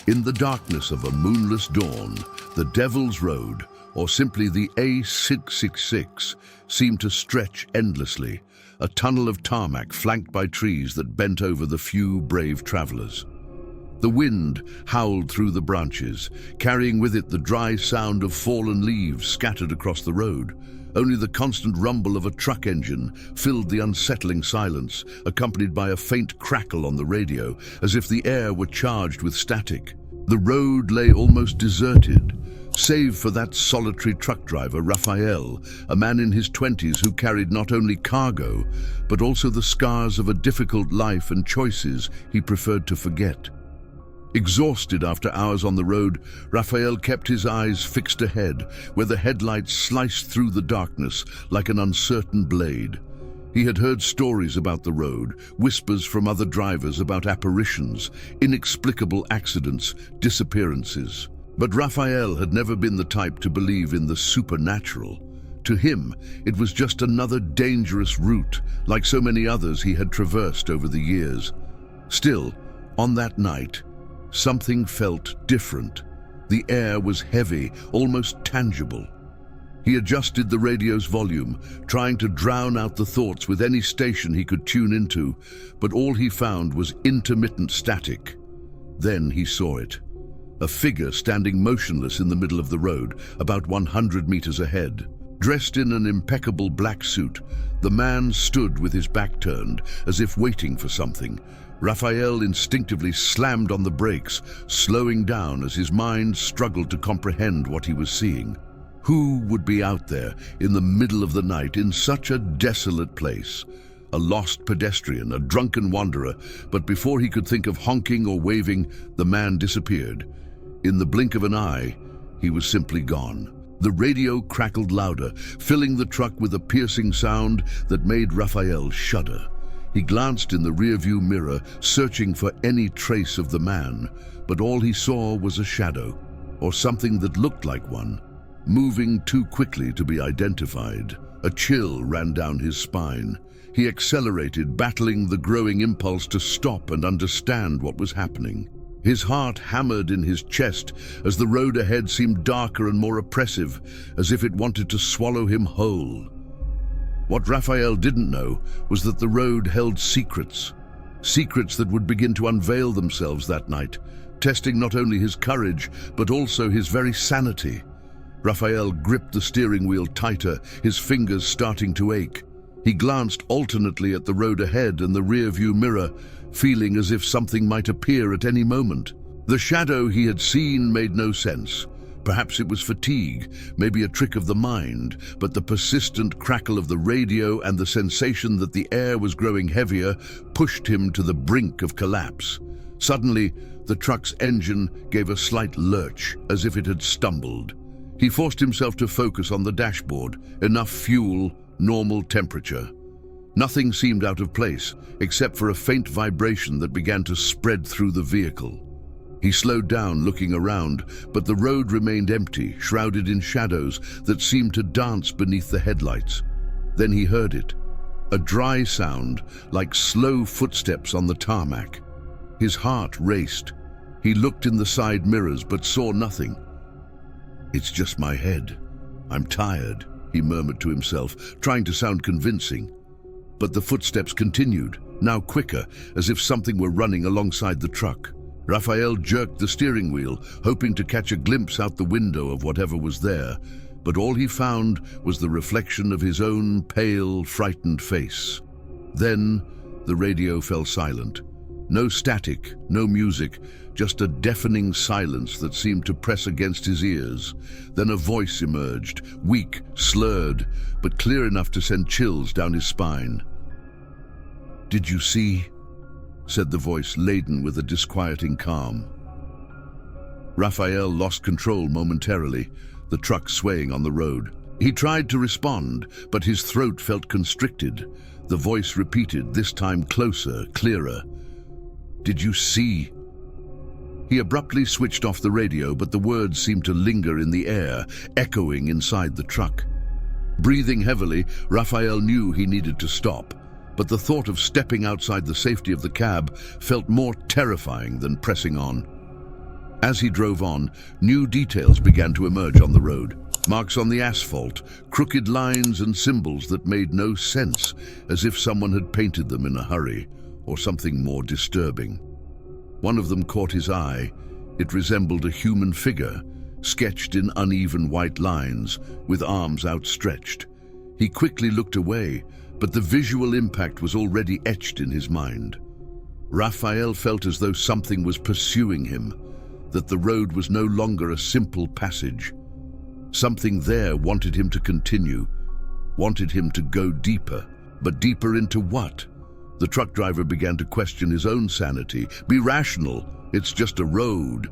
In the darkness of a moonless dawn, the Devil's Road, or simply the A666, seemed to stretch endlessly, a tunnel of tarmac flanked by trees that bent over the few brave travelers. The wind howled through the branches, carrying with it the dry sound of fallen leaves scattered across the road. Only the constant rumble of a truck engine filled the unsettling silence, accompanied by a faint crackle on the radio, as if the air were charged with static. The road lay almost deserted, save for that solitary truck driver, Raphael, a man in his 20s who carried not only cargo, but also the scars of a difficult life and choices he preferred to forget. Exhausted after hours on the road, Raphael kept his eyes fixed ahead, where the headlights sliced through the darkness like an uncertain blade. He had heard stories about the road, whispers from other drivers about apparitions, inexplicable accidents, disappearances. But Raphael had never been the type to believe in the supernatural. To him, it was just another dangerous route, like so many others he had traversed over the years. Still, on that night, something felt different. The air was heavy, almost tangible. He adjusted the radio's volume, trying to drown out the thoughts with any station he could tune into, but all he found was intermittent static. Then he saw it. A figure standing motionless in the middle of the road, about 100 meters ahead. Dressed in an impeccable black suit, the man stood with his back turned, as if waiting for something. Raphael instinctively slammed on the brakes, slowing down as his mind struggled to comprehend what he was seeing. Who would be out there in the middle of the night in such a desolate place? A lost pedestrian, a drunken wanderer, but before he could think of honking or waving, the man disappeared. In the blink of an eye, he was simply gone. The radio crackled louder, filling the truck with a piercing sound that made Raphael shudder. He glanced in the rearview mirror, searching for any trace of the man, but all he saw was a shadow, or something that looked like one, moving too quickly to be identified. A chill ran down his spine. He accelerated, battling the growing impulse to stop and understand what was happening. His heart hammered in his chest as the road ahead seemed darker and more oppressive, as if it wanted to swallow him whole. What Raphael didn't know was that the road held secrets. Secrets that would begin to unveil themselves that night, testing not only his courage, but also his very sanity. Raphael gripped the steering wheel tighter, his fingers starting to ache. He glanced alternately at the road ahead and the rearview mirror, feeling as if something might appear at any moment. The shadow he had seen made no sense. Perhaps it was fatigue, maybe a trick of the mind, but the persistent crackle of the radio and the sensation that the air was growing heavier pushed him to the brink of collapse. Suddenly, the truck's engine gave a slight lurch, as if it had stumbled. He forced himself to focus on the dashboard. Enough fuel, normal temperature. Nothing seemed out of place, except for a faint vibration that began to spread through the vehicle. He slowed down, looking around, but the road remained empty, shrouded in shadows that seemed to dance beneath the headlights. Then he heard it, a dry sound, like slow footsteps on the tarmac. His heart raced. He looked in the side mirrors, but saw nothing. "It's just my head. I'm tired," he murmured to himself, trying to sound convincing. But the footsteps continued, now quicker, as if something were running alongside the truck. Raphael jerked the steering wheel, hoping to catch a glimpse out the window of whatever was there, but all he found was the reflection of his own pale, frightened face. Then the radio fell silent. No static, no music, just a deafening silence that seemed to press against his ears. Then a voice emerged, weak, slurred, but clear enough to send chills down his spine. "Did you see?" said the voice, laden with a disquieting calm. Raphael lost control momentarily, the truck swaying on the road. He tried to respond, but his throat felt constricted. The voice repeated, this time closer, clearer. "Did you see?" He abruptly switched off the radio, but the words seemed to linger in the air, echoing inside the truck. Breathing heavily, Raphael knew he needed to stop, but the thought of stepping outside the safety of the cab felt more terrifying than pressing on. As he drove on, new details began to emerge on the road. Marks on the asphalt, crooked lines and symbols that made no sense, as if someone had painted them in a hurry, or something more disturbing. One of them caught his eye. It resembled a human figure, sketched in uneven white lines, with arms outstretched. He quickly looked away, but the visual impact was already etched in his mind. Raphael felt as though something was pursuing him, that the road was no longer a simple passage. Something there wanted him to continue, wanted him to go deeper. But deeper into what? The truck driver began to question his own sanity. Be rational, it's just a road.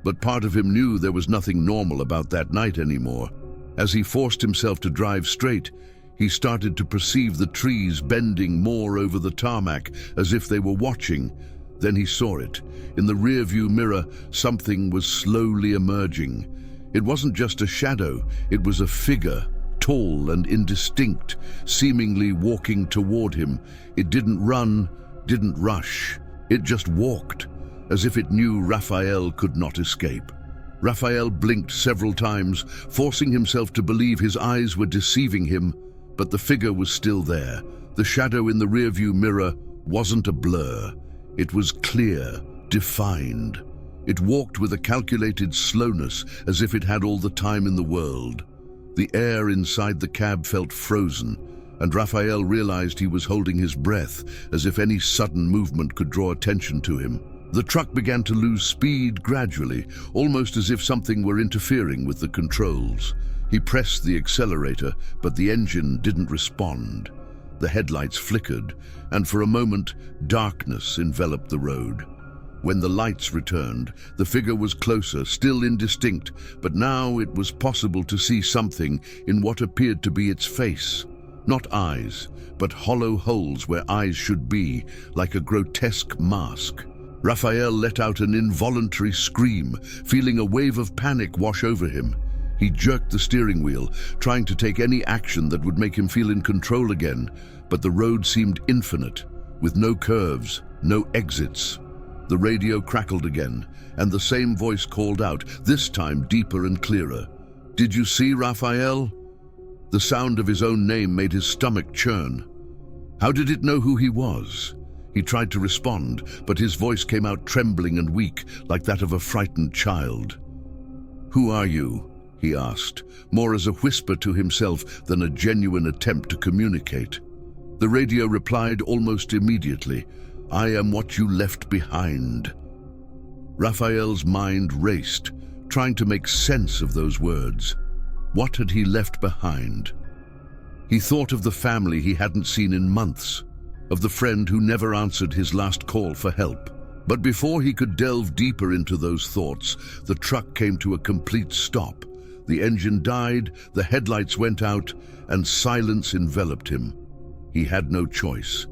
But part of him knew there was nothing normal about that night anymore. As he forced himself to drive straight, he started to perceive the trees bending more over the tarmac, as if they were watching. Then he saw it. In the rearview mirror, something was slowly emerging. It wasn't just a shadow, it was a figure, tall and indistinct, seemingly walking toward him. It didn't run, didn't rush. It just walked, as if it knew Raphael could not escape. Raphael blinked several times, forcing himself to believe his eyes were deceiving him, but the figure was still there. The shadow in the rearview mirror wasn't a blur. It was clear, defined. It walked with a calculated slowness, as if it had all the time in the world. The air inside the cab felt frozen, and Raphael realized he was holding his breath, as if any sudden movement could draw attention to him. The truck began to lose speed gradually, almost as if something were interfering with the controls. He pressed the accelerator, but the engine didn't respond. The headlights flickered, and for a moment, darkness enveloped the road. When the lights returned, the figure was closer, still indistinct, but now it was possible to see something in what appeared to be its face. Not eyes, but hollow holes where eyes should be, like a grotesque mask. Raphael let out an involuntary scream, feeling a wave of panic wash over him. He jerked the steering wheel, trying to take any action that would make him feel in control again, but the road seemed infinite, with no curves, no exits. The radio crackled again, and the same voice called out, this time deeper and clearer. "Did you see Raphael?" The sound of his own name made his stomach churn. How did it know who he was? He tried to respond, but his voice came out trembling and weak, like that of a frightened child. "Who are you?" he asked, more as a whisper to himself than a genuine attempt to communicate. The radio replied almost immediately, "I am what you left behind." Raphael's mind raced, trying to make sense of those words. What had he left behind? He thought of the family he hadn't seen in months, of the friend who never answered his last call for help. But before he could delve deeper into those thoughts, the truck came to a complete stop. The engine died, the headlights went out, and silence enveloped him. He had no choice.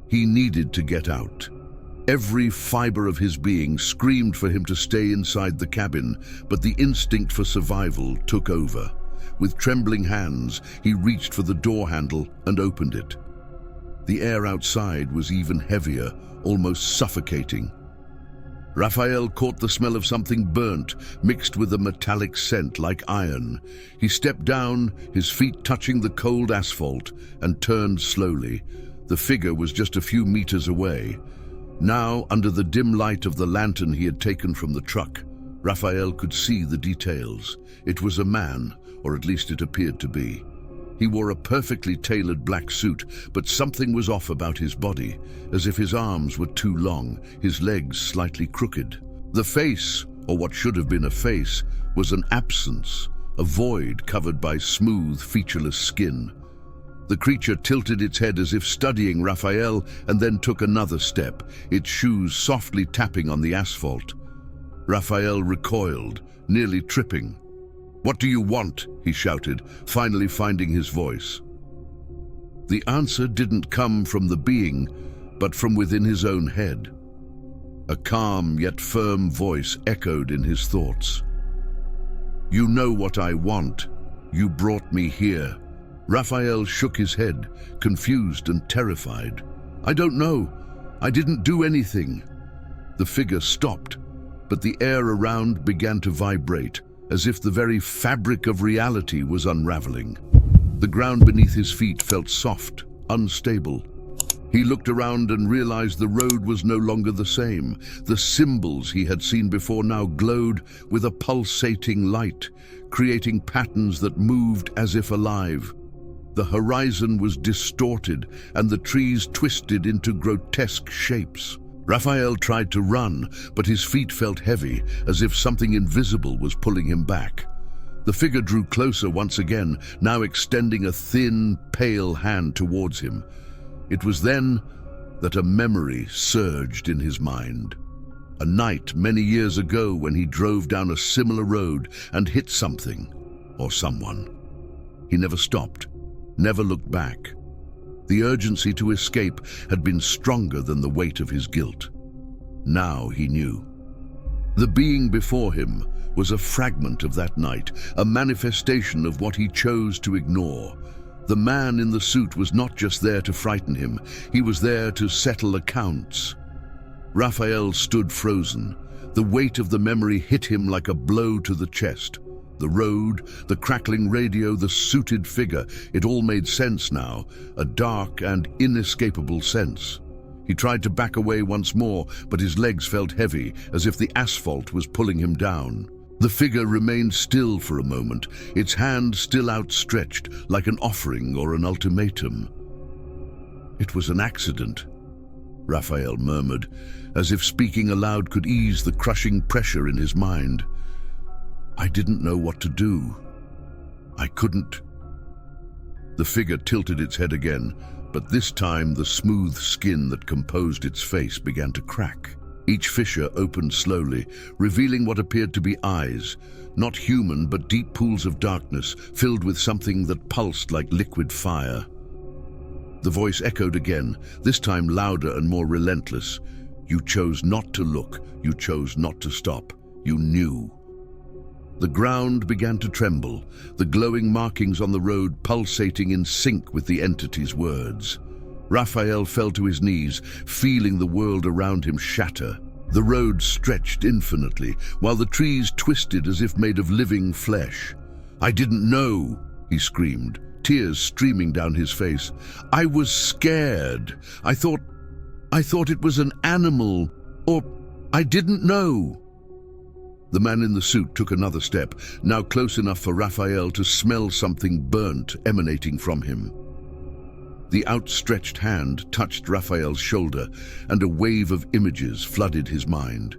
He needed to get out. Every fiber of his being screamed for him to stay inside the cabin, but the instinct for survival took over. With trembling hands, he reached for the door handle and opened it. The air outside was even heavier, almost suffocating. Raphael caught the smell of something burnt, mixed with a metallic scent like iron. He stepped down, his feet touching the cold asphalt, and turned slowly. The figure was just a few meters away. Now, under the dim light of the lantern he had taken from the truck, Raphael could see the details. It was a man, or at least it appeared to be. He wore a perfectly tailored black suit, but something was off about his body, as if his arms were too long, his legs slightly crooked. The face, or what should have been a face, was an absence, a void covered by smooth, featureless skin. The creature tilted its head as if studying Raphael, and then took another step, its shoes softly tapping on the asphalt. Raphael recoiled, nearly tripping. "What do you want?" he shouted, finally finding his voice. The answer didn't come from the being, but from within his own head. A calm yet firm voice echoed in his thoughts. "You know what I want. You brought me here." Raphael shook his head, confused and terrified. "I don't know. I didn't do anything." The figure stopped, but the air around began to vibrate, as if the very fabric of reality was unraveling. The ground beneath his feet felt soft, unstable. He looked around and realized the road was no longer the same. The symbols he had seen before now glowed with a pulsating light, creating patterns that moved as if alive. The horizon was distorted and the trees twisted into grotesque shapes. Raphael tried to run, but his feet felt heavy, as if something invisible was pulling him back. The figure drew closer once again, now extending a thin, pale hand towards him. It was then that a memory surged in his mind. A night many years ago when he drove down a similar road and hit something or someone. He never stopped, never looked back. The urgency to escape had been stronger than the weight of his guilt. Now he knew. The being before him was a fragment of that night, a manifestation of what he chose to ignore. The man in the suit was not just there to frighten him, he was there to settle accounts. Raphael stood frozen. The weight of the memory hit him like a blow to the chest. The road, the crackling radio, the suited figure, it all made sense now, a dark and inescapable sense. He tried to back away once more, but his legs felt heavy, as if the asphalt was pulling him down. The figure remained still for a moment, its hand still outstretched, like an offering or an ultimatum. "It was an accident," Raphael murmured, as if speaking aloud could ease the crushing pressure in his mind. "I didn't know what to do. I couldn't." The figure tilted its head again, but this time the smooth skin that composed its face began to crack. Each fissure opened slowly, revealing what appeared to be eyes, not human but deep pools of darkness, filled with something that pulsed like liquid fire. The voice echoed again, this time louder and more relentless. "You chose not to look, you chose not to stop, you knew." The ground began to tremble, the glowing markings on the road pulsating in sync with the entity's words. Raphael fell to his knees, feeling the world around him shatter. The road stretched infinitely, while the trees twisted as if made of living flesh. "I didn't know," he screamed, tears streaming down his face. "I was scared. I thought it was an animal, or I didn't know." The man in the suit took another step, now close enough for Raphael to smell something burnt emanating from him. The outstretched hand touched Raphael's shoulder, and a wave of images flooded his mind.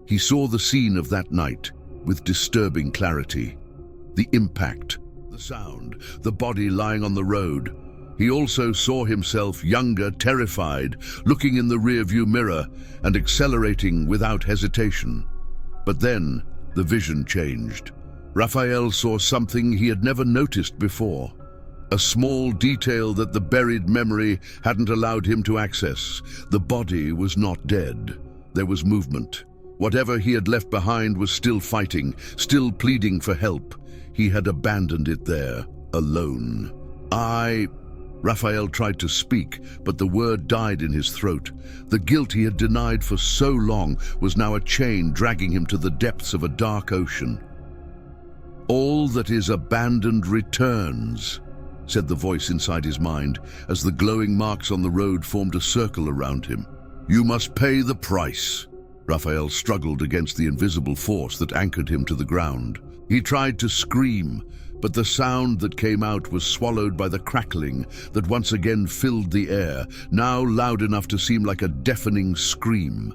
He saw the scene of that night with disturbing clarity. The impact, the sound, the body lying on the road. He also saw himself younger, terrified, looking in the rearview mirror and accelerating without hesitation. But then the vision changed. Raphael saw something he had never noticed before. A small detail that the buried memory hadn't allowed him to access. The body was not dead. There was movement. Whatever he had left behind was still fighting, still pleading for help. He had abandoned it there, alone. Raphael tried to speak, but the word died in his throat. The guilt he had denied for so long was now a chain dragging him to the depths of a dark ocean. "All that is abandoned returns," said the voice inside his mind, as the glowing marks on the road formed a circle around him. "You must pay the price." Raphael struggled against the invisible force that anchored him to the ground. He tried to scream, but the sound that came out was swallowed by the crackling that once again filled the air, now loud enough to seem like a deafening scream.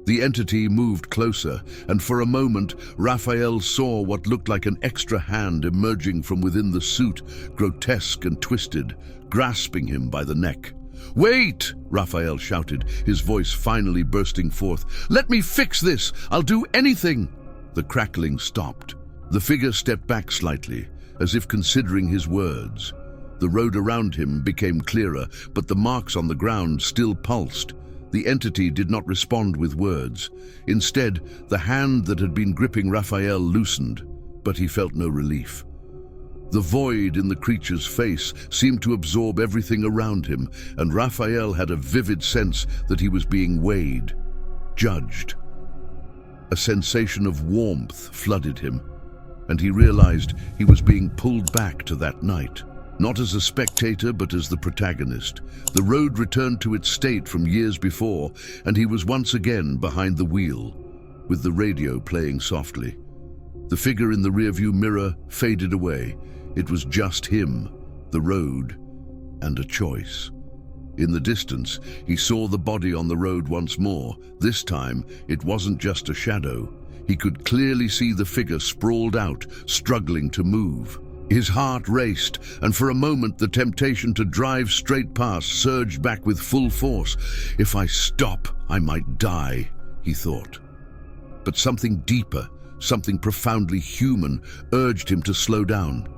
The entity moved closer, and for a moment Raphael saw what looked like an extra hand emerging from within the suit, grotesque and twisted, grasping him by the neck. "Wait!" Raphael shouted, his voice finally bursting forth. "Let me fix this! I'll do anything!" The crackling stopped. The figure stepped back slightly, as if considering his words. The road around him became clearer, but the marks on the ground still pulsed. The entity did not respond with words. Instead, the hand that had been gripping Raphael loosened, but he felt no relief. The void in the creature's face seemed to absorb everything around him, and Raphael had a vivid sense that he was being weighed, judged. A sensation of warmth flooded him, and he realized he was being pulled back to that night. Not as a spectator, but as the protagonist. The road returned to its state from years before, and he was once again behind the wheel, with the radio playing softly. The figure in the rearview mirror faded away. It was just him, the road, and a choice. In the distance, he saw the body on the road once more. This time, it wasn't just a shadow. He could clearly see the figure sprawled out, struggling to move. His heart raced, and for a moment the temptation to drive straight past surged back with full force. If I stop, I might die, he thought. But something deeper, something profoundly human, urged him to slow down.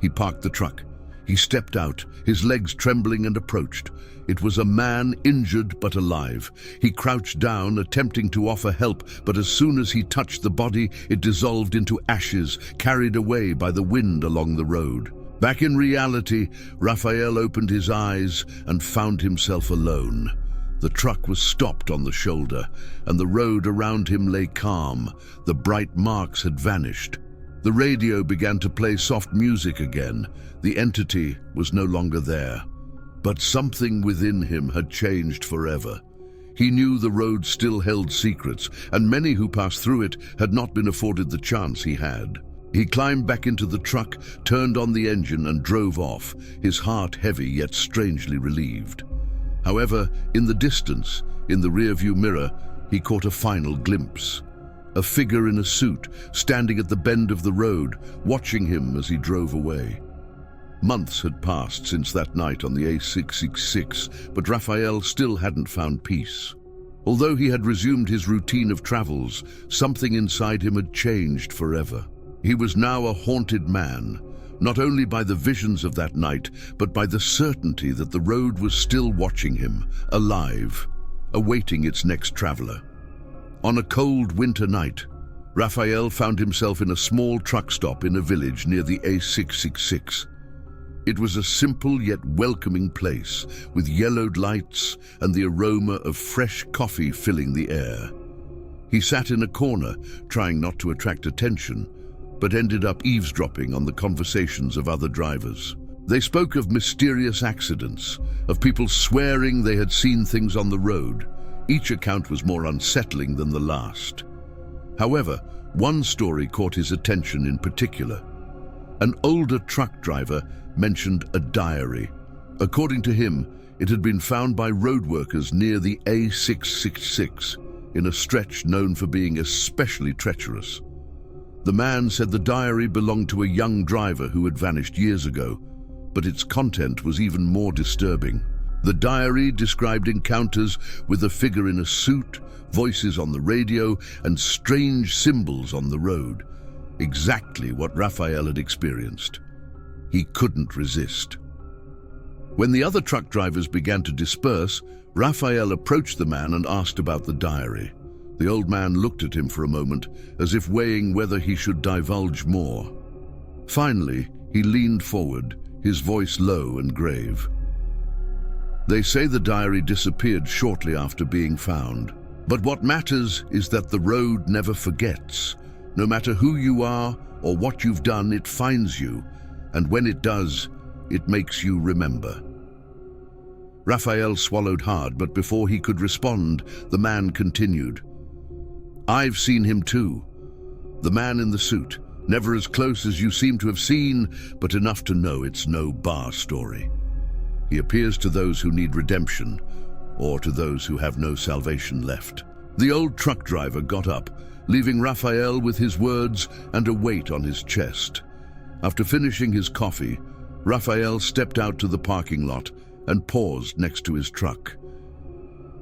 He parked the truck. He stepped out, his legs trembling, and approached. It was a man, injured but alive. He crouched down, attempting to offer help, but as soon as he touched the body, it dissolved into ashes, carried away by the wind along the road. Back in reality, Raphael opened his eyes and found himself alone. The truck was stopped on the shoulder, and the road around him lay calm. The bright marks had vanished. The radio began to play soft music again. The entity was no longer there. But something within him had changed forever. He knew the road still held secrets, and many who passed through it had not been afforded the chance he had. He climbed back into the truck, turned on the engine, and drove off, his heart heavy yet strangely relieved. However, in the distance, in the rearview mirror, he caught a final glimpse. A figure in a suit, standing at the bend of the road, watching him as he drove away. Months had passed since that night on the A666, but Raphael still hadn't found peace. Although he had resumed his routine of travels, something inside him had changed forever. He was now a haunted man, not only by the visions of that night, but by the certainty that the road was still watching him, alive, awaiting its next traveler. On a cold winter night, Raphael found himself in a small truck stop in a village near the A666. It was a simple yet welcoming place, with yellowed lights and the aroma of fresh coffee filling the air. He sat in a corner, trying not to attract attention, but ended up eavesdropping on the conversations of other drivers. They spoke of mysterious accidents, of people swearing they had seen things on the road. Each account was more unsettling than the last. However, one story caught his attention in particular. An older truck driver mentioned a diary. According to him, it had been found by road workers near the A666, in a stretch known for being especially treacherous. The man said the diary belonged to a young driver who had vanished years ago, but its content was even more disturbing. The diary described encounters with a figure in a suit, voices on the radio, and strange symbols on the road. Exactly what Raphael had experienced. He couldn't resist. When the other truck drivers began to disperse, Raphael approached the man and asked about the diary. The old man looked at him for a moment, as if weighing whether he should divulge more. Finally, he leaned forward, his voice low and grave. They say the diary disappeared shortly after being found. But what matters is that the road never forgets. No matter who you are or what you've done, it finds you. And when it does, it makes you remember. Raphael swallowed hard, but before he could respond, the man continued. I've seen him too. The man in the suit, never as close as you seem to have seen, but enough to know it's no bar story. He appears to those who need redemption, or to those who have no salvation left. The old truck driver got up, leaving Raphael with his words and a weight on his chest. After finishing his coffee, Raphael stepped out to the parking lot and paused next to his truck.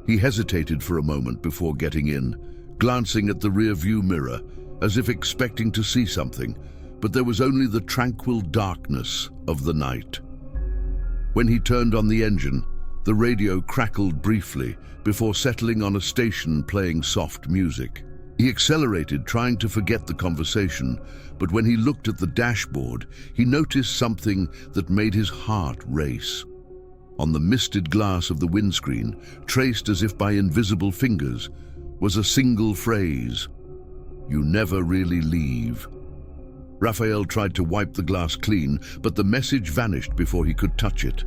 He hesitated for a moment before getting in, glancing at the rear-view mirror, as if expecting to see something, but there was only the tranquil darkness of the night. When he turned on the engine, the radio crackled briefly before settling on a station playing soft music. He accelerated, trying to forget the conversation, but when he looked at the dashboard, he noticed something that made his heart race. On the misted glass of the windscreen, traced as if by invisible fingers, was a single phrase, You never really leave. Raphael tried to wipe the glass clean, but the message vanished before he could touch it.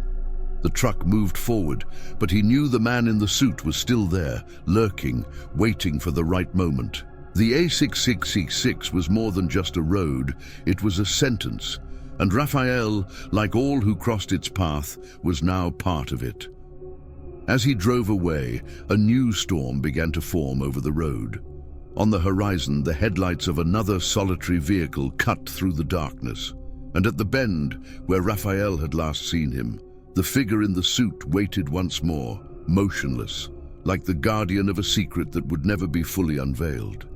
The truck moved forward, but he knew the man in the suit was still there, lurking, waiting for the right moment. The A666 was more than just a road, it was a sentence, and Raphael, like all who crossed its path, was now part of it. As he drove away, a new storm began to form over the road. On the horizon, the headlights of another solitary vehicle cut through the darkness, and at the bend, where Raphael had last seen him, the figure in the suit waited once more, motionless, like the guardian of a secret that would never be fully unveiled.